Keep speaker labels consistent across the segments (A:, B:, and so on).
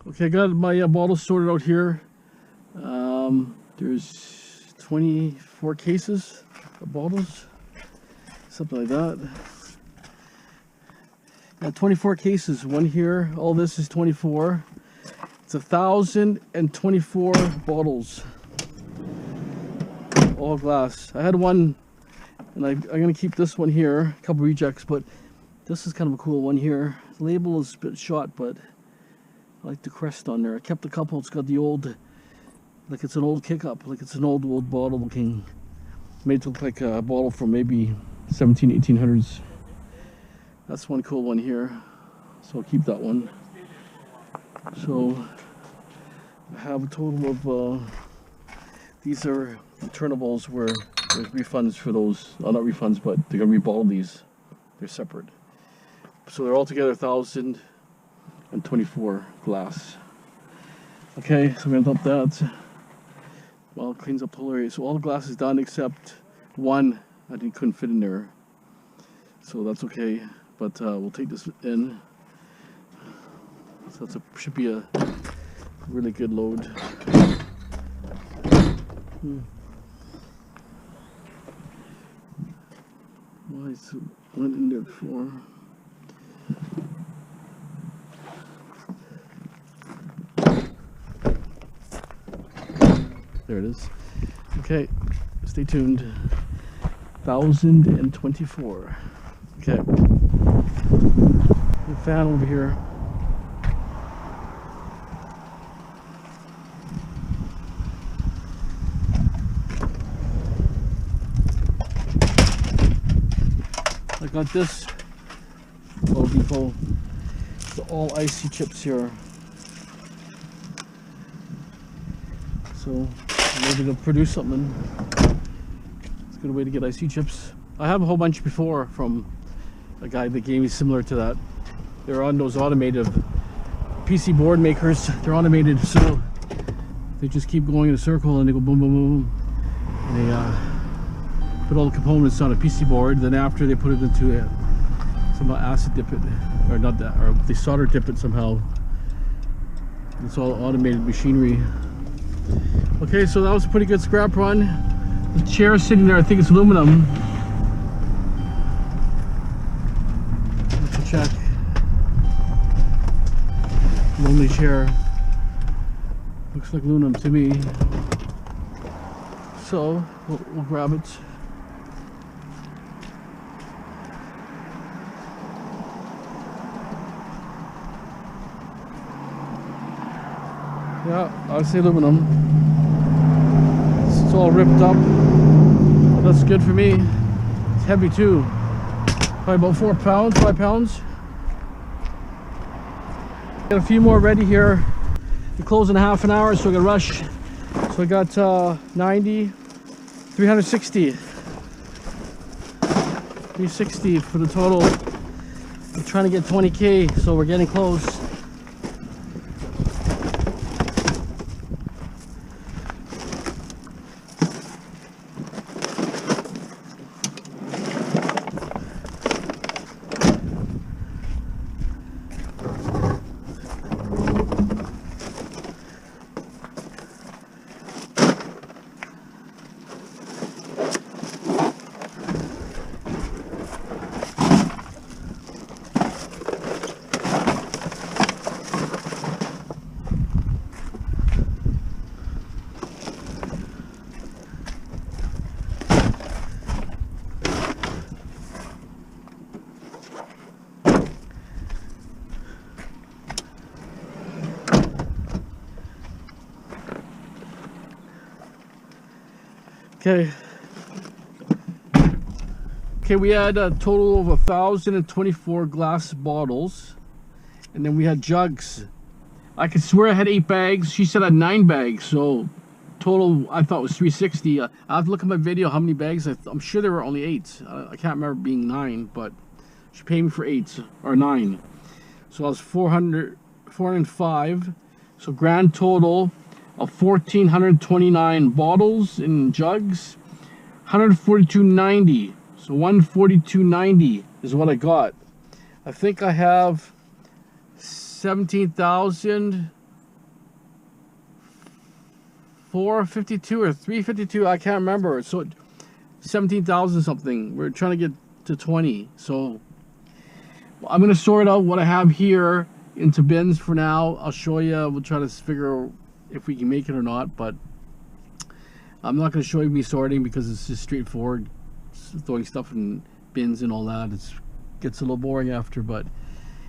A: Okay, I got my bottles sorted out here. There's 24 cases of bottles, something like that. 24 cases, one here. All this is 24. It's 1,024 bottles, all glass. I had one, and I'm gonna keep this one here. A couple rejects, but this is kind of a cool one here. The label is a bit shot, but I like the crest on there. I kept a couple. It's got the old, like it's an old kick-up, like it's an old bottle looking, made to look like a bottle from maybe 1800s. That's one cool one here, so I'll keep that one. So I have a total of, these are returnables where there's refunds for those, not refunds, but they're gonna rebottle these. They're separate. So they're all together 1,024 glass. Okay, so I'm gonna dump that. Well, it cleans up the whole area. So all the glass is done except one I couldn't fit in there. So that's okay, but we'll take this in. So that should be a really good load. Why is it went in there before? There it is. Okay, stay tuned. 1,024. Okay. The fan over here. I got this Blvd. It's all icy chips here. So maybe they'll produce something. It's a good way to get icy chips. I have a whole bunch before from a guy that gave me similar to that. They're on those automated PC board makers. They're automated, so they just keep going in a circle and they go boom, boom, boom. And they put all the components on a PC board. Then after they put it into somehow acid dip it, or not that, or they solder dip it somehow. It's all automated machinery. Okay, so that was a pretty good scrap run. The chair sitting there, I think it's aluminum. Let's check. Lonely chair. Looks like aluminum to me. So we'll grab it. Yeah, I say aluminum. It's all ripped up. But that's good for me. It's heavy too. Probably about 4 pounds, 5 pounds. Got a few more ready here. We close in half an hour, so I got to rush. So I got 90, 360. 360 for the total. I'm trying to get 20K, so we're getting close. Okay, we had a total of 1,024 glass bottles, and then we had jugs. I could swear I had 8 bags. She said I had 9 bags, so total I thought was 360. I have to look at my video how many bags. I'm sure there were only 8. I can't remember being 9, but she paid me for 8 or 9. So I was 405. So grand total of 1,429 bottles and jugs, 142.90. So 142.90 is what I got. I think I have 17,000 452 or 352. I can't remember. So 17,000 something. We're trying to get to 20. So I'm going to sort out what I have here into bins for now. I'll show you. We'll try to figure if we can make it or not, but I'm not going to show you me sorting because it's just straightforward. Throwing stuff in bins and all that. It gets a little boring after, but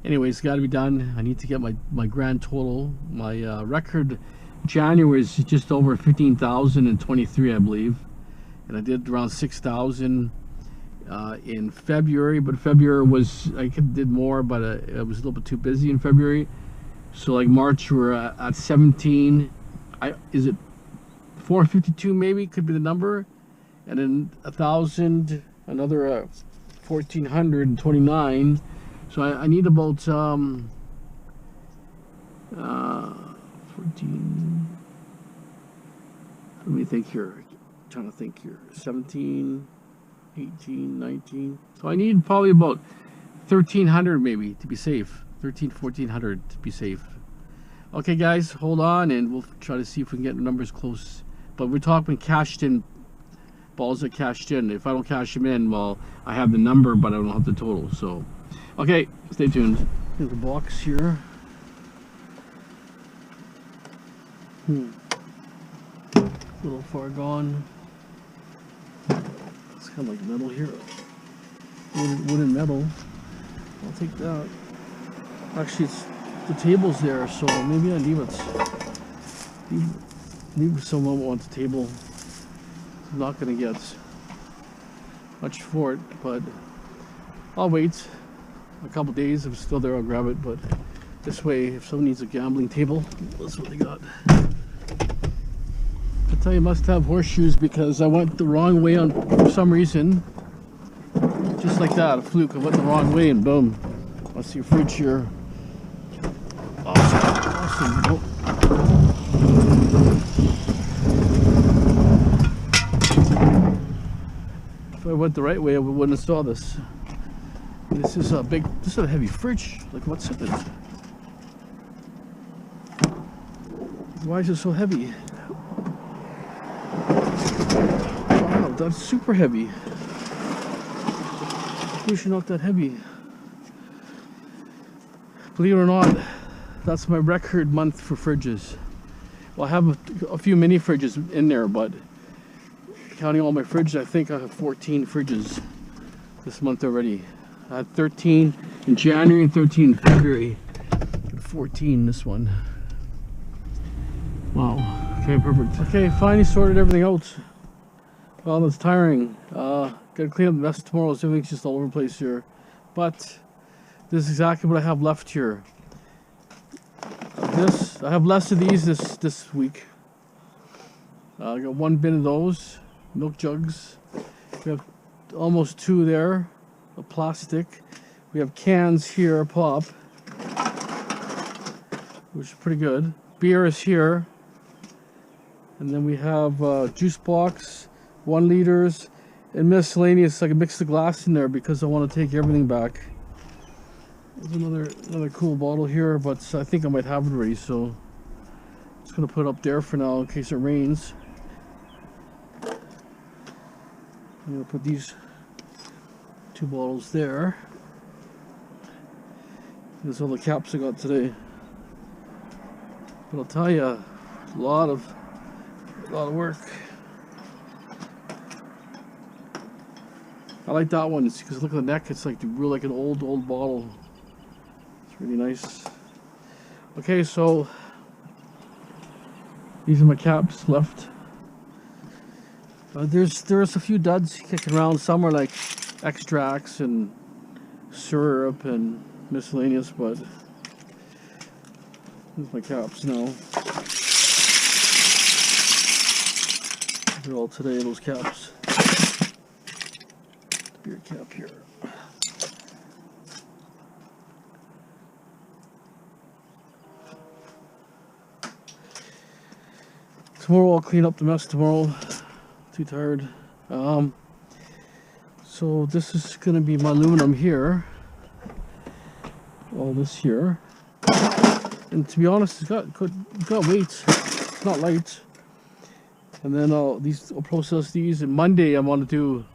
A: anyway, it's got to be done. I need to get my grand total. My record January is just over 15,023, I believe, and I did around 6,000 in February, but February was, I did more, but I was a little bit too busy in February. So like March we're at 17. Is it 452 maybe could be the number, and then 1,000, another 1,429. So I need about 14, let me think here, I'm trying to think here, 17, 18, 19. So I need probably about 1,300 maybe to be safe. 1,400 to be safe. Okay guys, hold on and we'll try to see if we can get the numbers close. But we're talking cashed in balls that cashed in. If I don't cash them in, well, I have the number but I don't have the total. So okay, stay tuned. Here's the box here. A little far gone. It's kind of like metal here. Wooden metal. I'll take that. Actually, it's the table's there, so maybe I leave it. Leave someone wants a table. I'm not gonna get much for it, but I'll wait a couple days. If it's still there, I'll grab it. But this way, if someone needs a gambling table, that's what they got. I tell you, must have horseshoes because I went the wrong way for some reason. Just like that, a fluke. I went the wrong way and boom. Let's see your fridge here. Awesome. Oh. If I went the right way, I wouldn't have saw this. This is a heavy fridge. Like, what's in it? Why is it so heavy? Wow, that's super heavy. Usually not that heavy. Believe it or not, that's my record month for fridges. Well, I have a few mini fridges in there, but counting all my fridges, I think I have 14 fridges this month already. I had 13 in January and 13 in February. And 14 this one. Wow. Okay, perfect. Okay, finally sorted everything out. Well, that's tiring. Gotta clean up the mess tomorrow. Everything's just all over the place here. But this is exactly what I have left here. I have less of these this week. I got one bin of those milk jugs. We have almost 2 there of plastic. We have cans here, pop, which is pretty good. Beer is here, and then we have juice box, 1 liters, and miscellaneous. I can mix the glass in there because I want to take everything back. There's another cool bottle here, but I think I might have it already, so I'm just gonna put it up there for now in case it rains. I'm gonna put these 2 bottles there. There's all the caps I got today. But I'll tell you, a lot of work. I like that one because look at the neck. It's like real, like an old bottle. It's really nice. Okay, so these are my caps left. There's a few duds kicking around. Some are like extracts and syrup and miscellaneous, but here's my caps now. They're all today, those caps. Beer cap here. Tomorrow I'll clean up the mess tomorrow. Too tired. So this is gonna be my aluminum here. All this here. And to be honest, it's got weight. It's not light. And then I'll process these. And Monday I want to do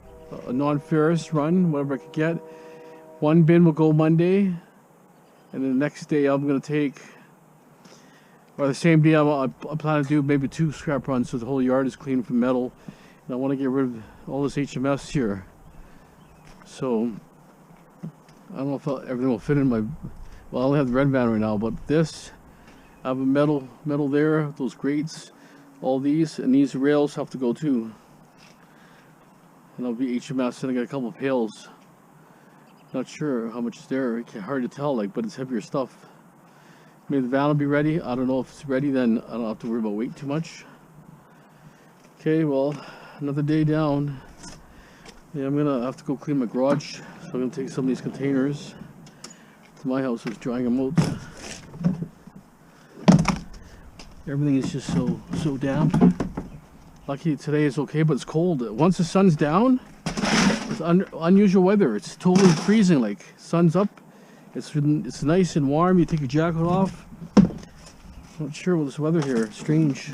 A: a non-ferrous run, whatever I could get. One bin will go Monday, and then the next day I'm going to take, or the same day I plan to do maybe 2 scrap runs, so the whole yard is clean from metal. And I want to get rid of all this HMS here. So I don't know if everything will fit in my, well, I only have the red van right now, but this, I have a metal there, those grates, all these, and these rails have to go too. And that'll be HMS, and I got a couple of pails. Not sure how much is there, it's hard to tell, like, but it's heavier stuff. Maybe the van will be ready. I don't know if it's ready, then I don't have to worry about weight too much. Okay, well, another day down. Yeah, I'm gonna have to go clean my garage, so I'm gonna take some of these containers to my house. I was drying them out. Everything is just so damp. Lucky today is okay, but it's cold. Once the sun's down, it's unusual weather. It's totally freezing. Like, sun's up, it's nice and warm. You take your jacket off. Not sure with this weather here. Strange.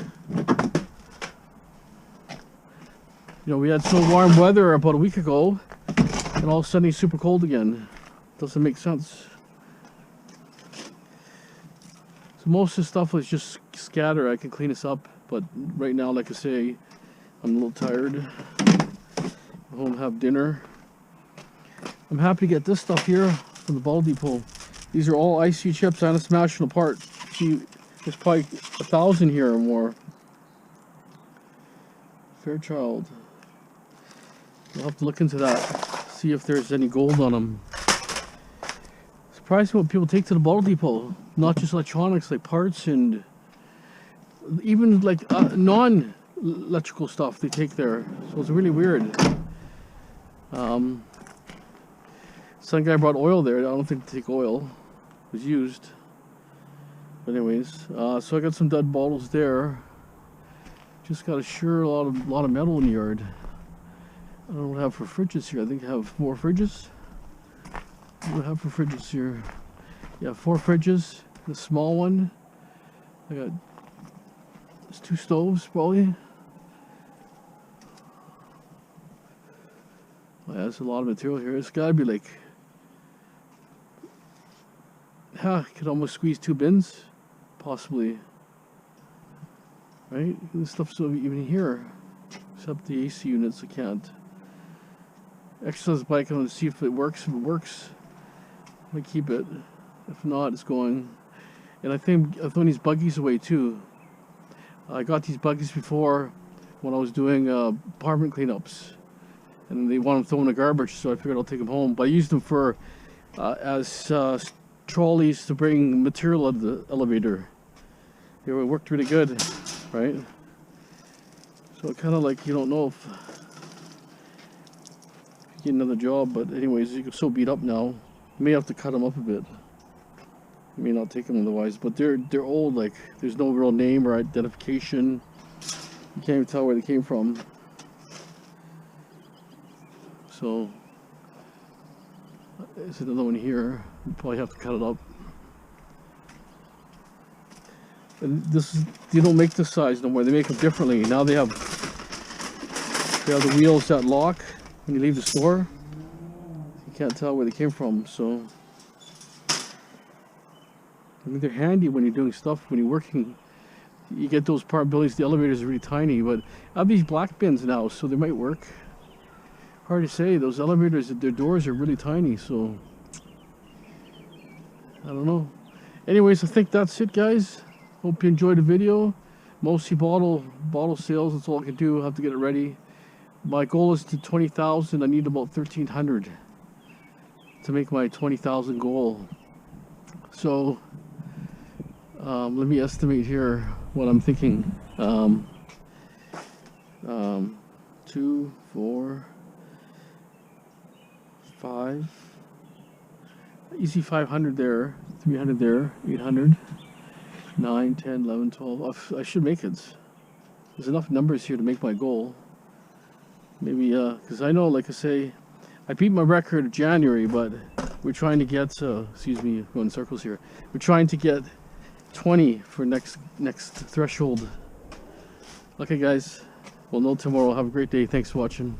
A: You know, we had so warm weather about a week ago, and all of a sudden it's super cold again. Doesn't make sense. So most of the stuff is just scatter. I can clean this up, but right now, like I say, I'm a little tired. Go home, have dinner. I'm happy to get this stuff here from the Blvd depot. These are all icy chips. I'm smashing them apart. See, there's probably 1,000 here or more. Fairchild. I'll have to look into that, see if there's any gold on them. Surprised what people take to the Blvd depot. Not just electronics, like parts and even like non-electrical stuff they take there. So it's really weird. Some guy brought oil there. I don't think they take oil. It was used. But anyways, so I got some dud bottles there. Just got a lot of metal in the yard. I don't know what I have for fridges here. I think I have 4 fridges. What do I have for fridges here? Yeah, 4 fridges. The small one. I got 2 stoves probably. Well, yeah, there's a lot of material here. It's gotta be like, I could almost squeeze 2 bins, possibly. Right? This stuff's even here, except the AC units I can't. Exercise bike, I'm gonna see if it works. If it works, I'm gonna keep it. If not, it's going. And I think I've thrown these buggies away too. I got these buggies before when I was doing apartment cleanups, and they want them thrown in the garbage, so I figured I'll take them home. But I used them for as trolleys to bring material out of the elevator. It worked really good, right? So kind of like, you don't know if you get another job, but anyways, you're so beat up now. You may have to cut them up a bit. You may not take them otherwise, but they're old. Like, there's no real name or identification. You can't even tell where they came from. So there's another one here. You probably have to cut it up. And they don't make this size no more. They make them differently. Now they have the wheels that lock when you leave the store. You can't tell where they came from. So I mean, they're handy when you're doing stuff, when you're working. You get those part buildings, the elevators are really tiny, but I have these black bins now, so they might work. Hard to say. Those elevators, their doors are really tiny, so I don't know. Anyways, I think that's it, guys. Hope you enjoyed the video. Mostly bottle sales. That's all I can do. I have to get it ready. My goal is to 20,000. I need about 1,300 to make my 20,000 goal. So let me estimate here what I'm thinking. 2, 4, 5. Easy 500 there, 300 there, 800, 9, 10, 11, 12. I should make it. There's enough numbers here to make my goal. Maybe, because I know, like I say, I beat my record of January, but we're trying to get, excuse me, going in circles here. We're trying to get 20 for next threshold. Okay, guys. We'll know tomorrow. Have a great day. Thanks for watching.